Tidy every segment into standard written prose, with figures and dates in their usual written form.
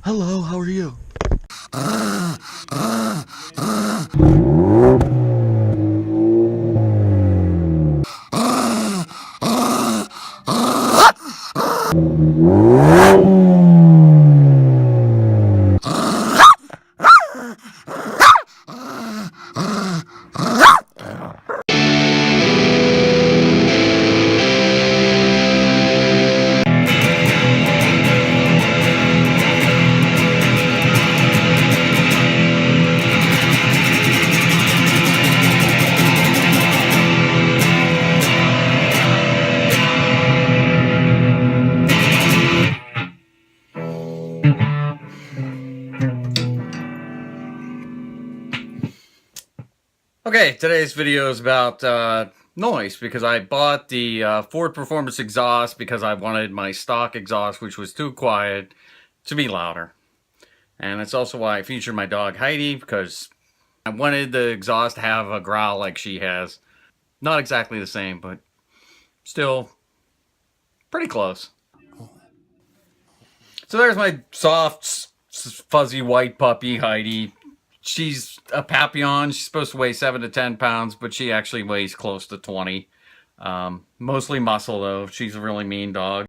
Hello, how are you? Okay, today's video is about noise, because I bought the Ford Performance exhaust because I wanted my stock exhaust, which was too quiet, to be louder. And that's also why I featured my dog Heidi, because I wanted the exhaust to have a growl like she has. Not exactly the same, but still pretty close. So there's my soft, fuzzy white puppy, Heidi. She's a Papillon. She's supposed to weigh 7 to 10 pounds, but she actually weighs close to 20. Mostly muscle, though. She's a really mean dog.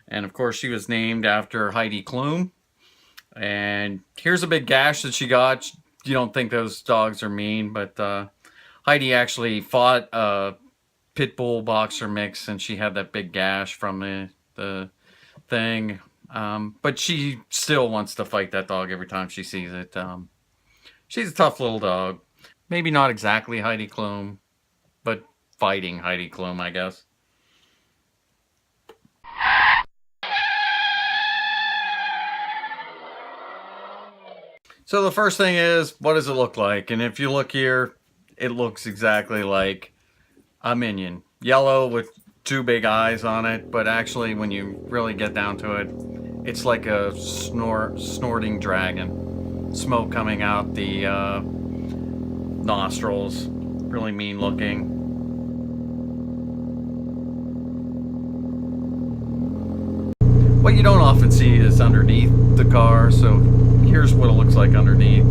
And, of course, she was named after Heidi Klum. And here's a big gash that she got. You don't think those dogs are mean, but Heidi actually fought a pit bull boxer mix, and she had that big gash from the thing. But she still wants to fight that dog every time she sees it. She's a tough little dog. Maybe not exactly Heidi Klum, but fighting Heidi Klum, I guess. So the first thing is, what does it look like? And if you look here, it looks exactly like a minion. Yellow with two big eyes on it, but actually when you really get down to it, it's like a snorting dragon. Smoke coming out the nostrils. Really mean looking. What you don't often see is underneath the car, so here's what it looks like underneath.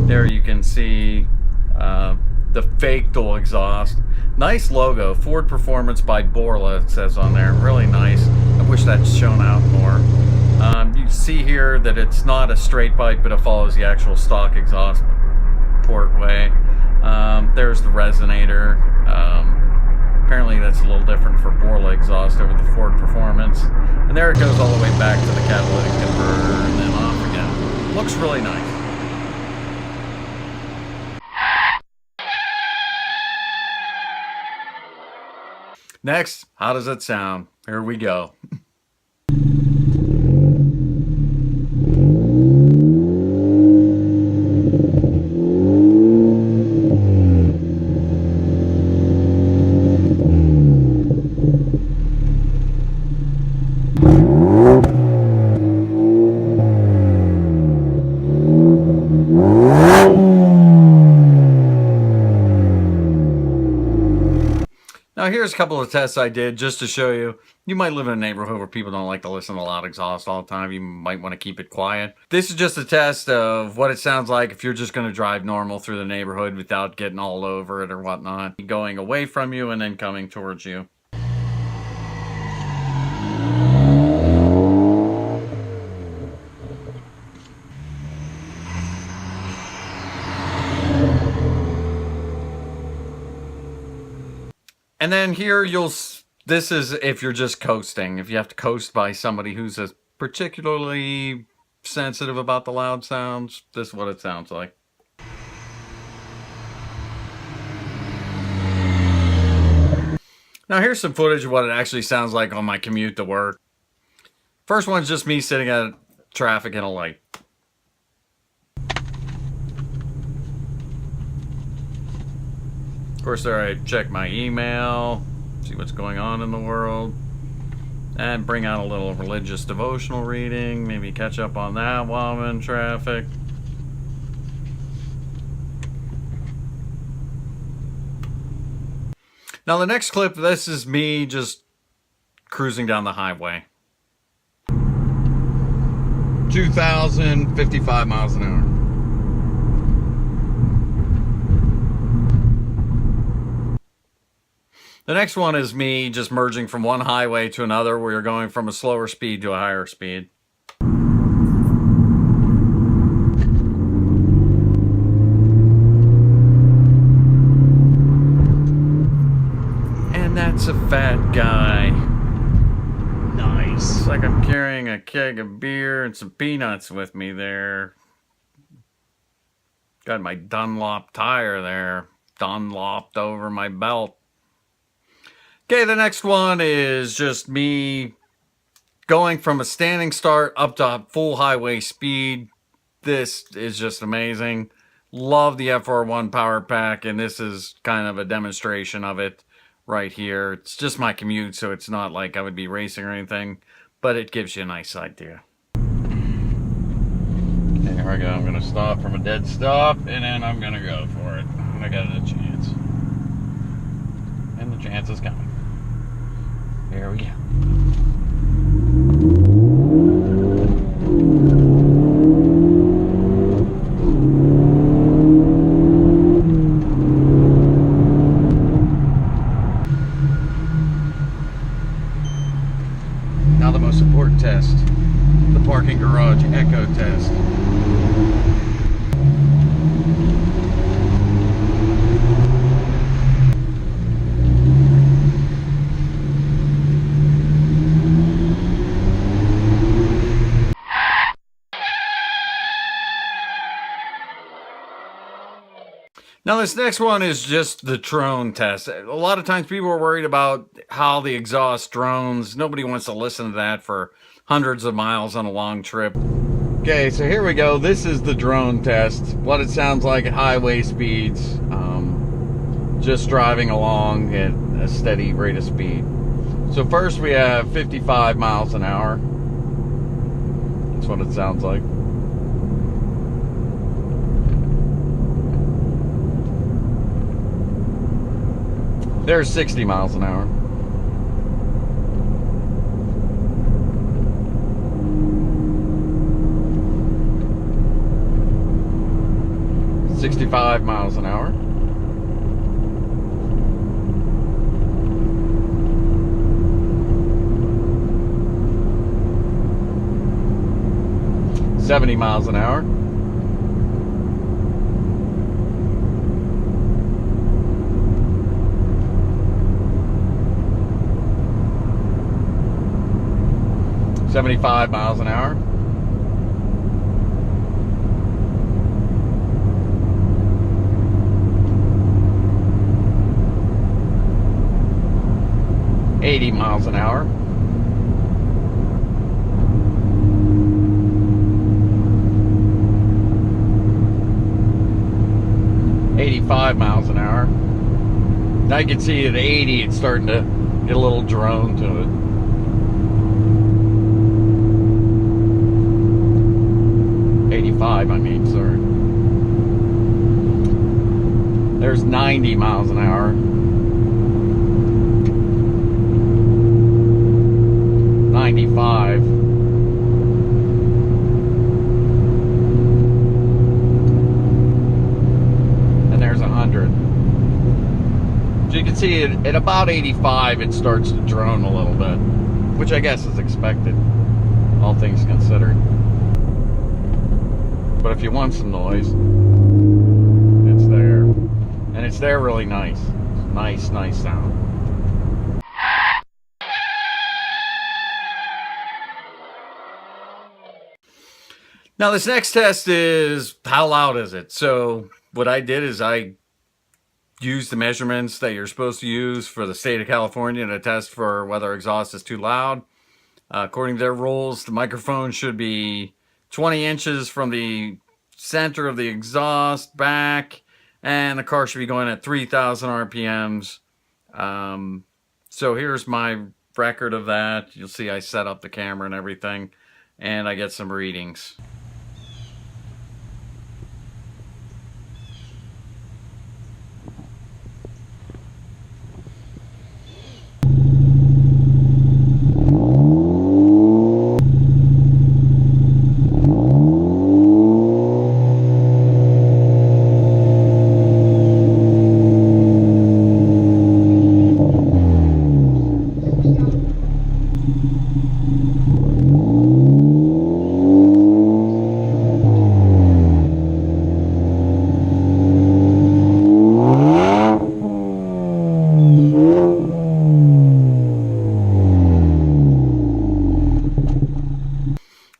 There you can see the fake dual exhaust. Nice logo, Ford Performance by Borla, it says on there. Really nice. I wish that's shown out more. You see here that it's not a straight pipe, but it follows the actual stock exhaust port way. There's the resonator. Apparently that's a little different for Borla exhaust over the Ford Performance. And there it goes all the way back to the catalytic converter and then off again. Looks really nice. Next, how does it sound? Here we go. Now here's a couple of tests I did just to show you. You might live in a neighborhood where people don't like to listen to loud exhaust all the time. You might want to keep it quiet. This is just a test of what it sounds like if you're just going to drive normal through the neighborhood without getting all over it or whatnot. Going away from you and then coming towards you. And then here this is if you're just coasting. If you have to coast by somebody who's particularly sensitive about the loud sounds, this is what it sounds like. Now here's some footage of what it actually sounds like on my commute to work. First one's just me sitting at traffic in a light. Of course, there I check my email, see what's going on in the world, and bring out a little religious devotional reading, maybe catch up on that while I'm in traffic. Now the next clip, this is me just cruising down the highway. 2,055 miles an hour. The next one is me just merging from one highway to another where you're going from a slower speed to a higher speed. And that's a fat guy. Nice. It's like I'm carrying a keg of beer and some peanuts with me there. Got my Dunlop tire there. Dunlopped over my belt. Okay, the next one is just me going from a standing start up to full highway speed. This is just amazing. Love the FR1 power pack, and this is kind of a demonstration of it right here. It's just my commute, so it's not like I would be racing or anything, but it gives you a nice idea. Okay, here we go. I'm going to stop from a dead stop, and then I'm going to go for it. I got a chance. And the chance is coming. Here we go. Now the most important test, the parking garage echo test. Now this next one is just the drone test. A lot of times people are worried about how the exhaust drones. Nobody wants to listen to that for hundreds of miles on a long trip. Okay, so here we go. This is the drone test. What it sounds like at highway speeds. Just driving along at a steady rate of speed. So first we have 55 miles an hour. That's what it sounds like. There's 60 miles an hour. $65 miles an hour. $70 miles an hour. $75 miles an hour. $80 miles an hour. $85 miles an hour. Now you can see at 80 it's starting to get a little drone to it. I mean, sorry. There's 90 miles an hour. 95. And there's 100. So you can see at about 85 it starts to drone a little bit, which I guess is expected, all things considered. But if you want some noise, it's there. And it's there really nice. Nice sound. Now this next test is how loud is it? So what I did is I used the measurements that you're supposed to use for the state of California to test for whether exhaust is too loud. According to their rules, the microphone should be 20 inches from the center of the exhaust back, and the car should be going at 3,000 RPMs. So here's my record of that. You'll see I set up the camera and everything, and I get some readings.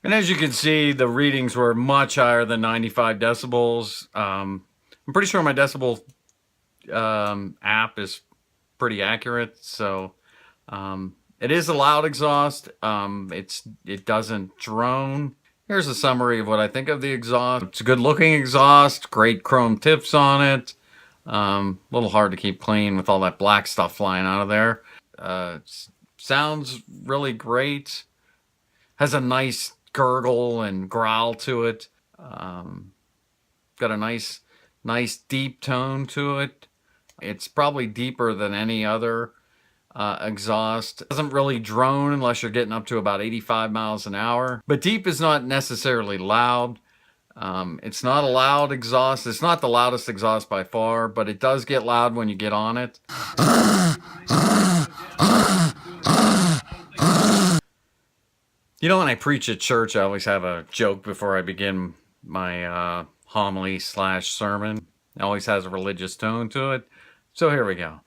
And as you can see, the readings were much higher than 95 decibels. I'm pretty sure my decibel app is pretty accurate. So it is a loud exhaust. It doesn't drone. Here's a summary of what I think of the exhaust. It's a good looking exhaust, great chrome tips on it. A little hard to keep clean with all that black stuff flying out of there. Sounds really great. Has a nice gurgle and growl to it. Got a nice deep tone to it. It's probably deeper than any other exhaust. It doesn't really drone unless you're getting up to about 85 miles an hour. But deep is not necessarily loud. It's not a loud exhaust. It's not the loudest exhaust by far, but it does get loud when you get on it. You know, when I preach at church, I always have a joke before I begin my homily / sermon. It always has a religious tone to it. So here we go.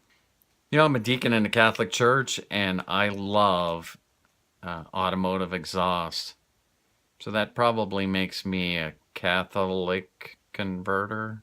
You know, I'm a deacon in the Catholic Church, and I love automotive exhaust. So that probably makes me a Catholic converter.